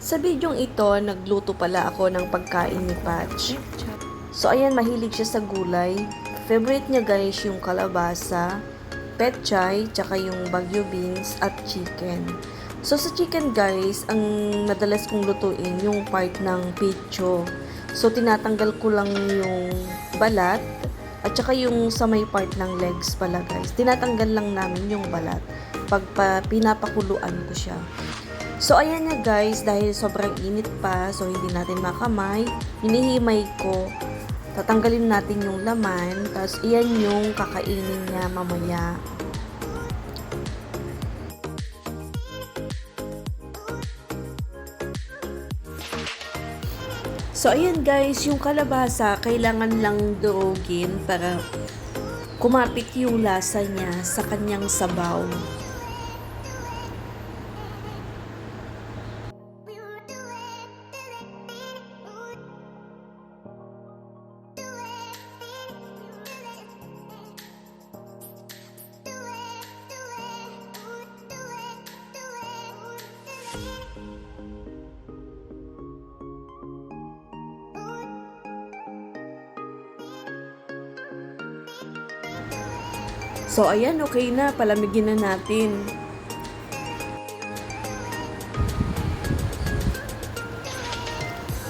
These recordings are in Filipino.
Sa bidyong ito, nagluto pala ako ng pagkain ni Patch. So ayan, mahilig siya sa gulay. Favorite niya guys yung kalabasa, petchay, tsaka yung bagyo beans at chicken. So sa chicken guys, ang madalas kong lutuin yung part ng pecho. So tinatanggal ko lang yung balat at tsaka yung sa may part ng legs pala guys. Tinatanggal lang namin yung balat pag pinapakuluan ko siya. So, ayan na guys, dahil sobrang init pa, so hindi natin makamay, hinihimay ko, tatanggalin natin yung laman, tapos iyan yung kakainin niya mamaya. So, ayan guys, yung kalabasa, kailangan lang durugin para kumapit yung lasa niya sa kanyang sabaw. So, ayan, okay na. Palamigin na natin.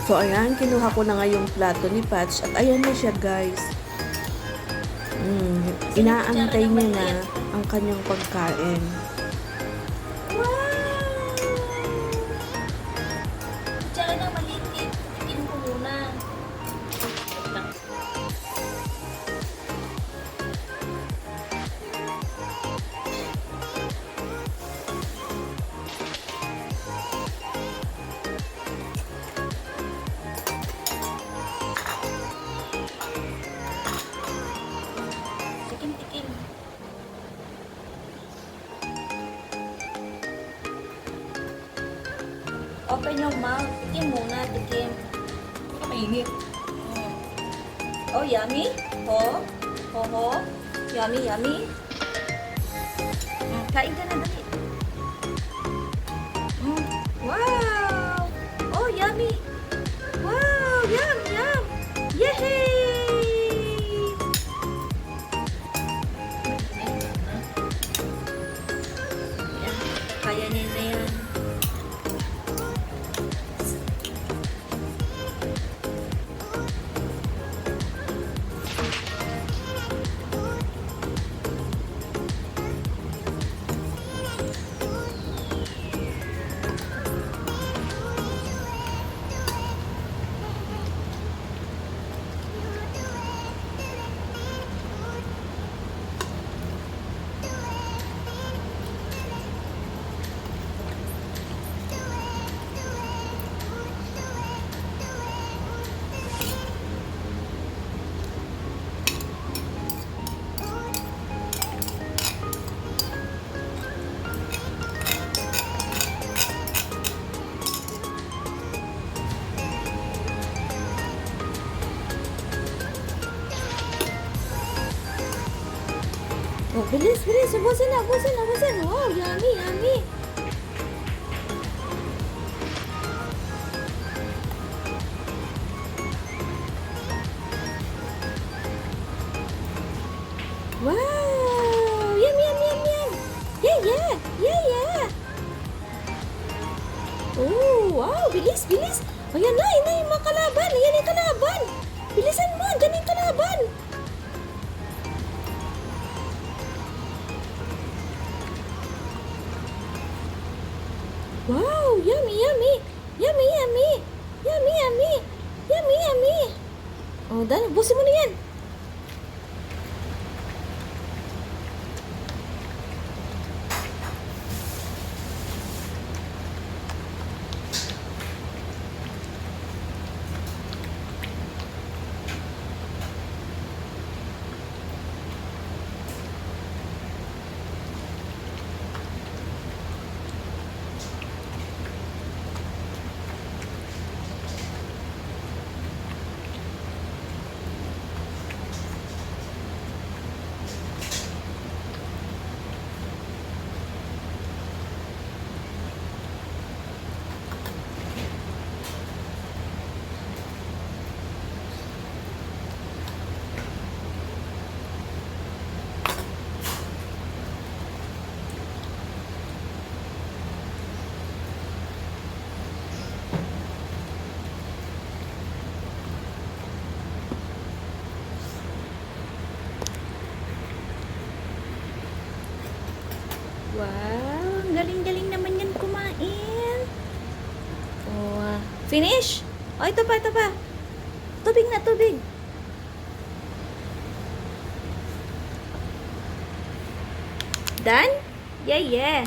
So, ayan, kinuha ko na nga yung plato ni Patch. At ayan na siya, guys. Inaantay niya na ang kanyang pagkain. Wow! Tsaka na maliit. Tikin ko muna. Tikim-tikim. Open your mouth. Tikim muna, tikim. Mainit. Oh, yummy? Ho? Ho, ho? Yummy, yummy? Kain ka na dali. Wow! Oh, yummy! Wow! Yum, yum! Yay! Yan. Kaya niya na yan. Oh, bilis, bilis. Ubusin na, ubusin, ubusin. Wow, yummy, yummy. Wow! Yum, yum, yum, yum. Yeah, yeah. Yeah, yeah. Oh, wow. Bilis, bilis. Ayan na, yun na yung mga kalaban. Ayan yung kalaban. Bilisan mo, dyan yung kalaban. Wow, yummy, yummy. Yummy, yummy. Yummy, yummy. Yummy, yummy. Oh, dan, ubusin mo na yan. Finish? Oh, ito pa, ito pa. Tubig na, tubig. Done? Yeah, yeah.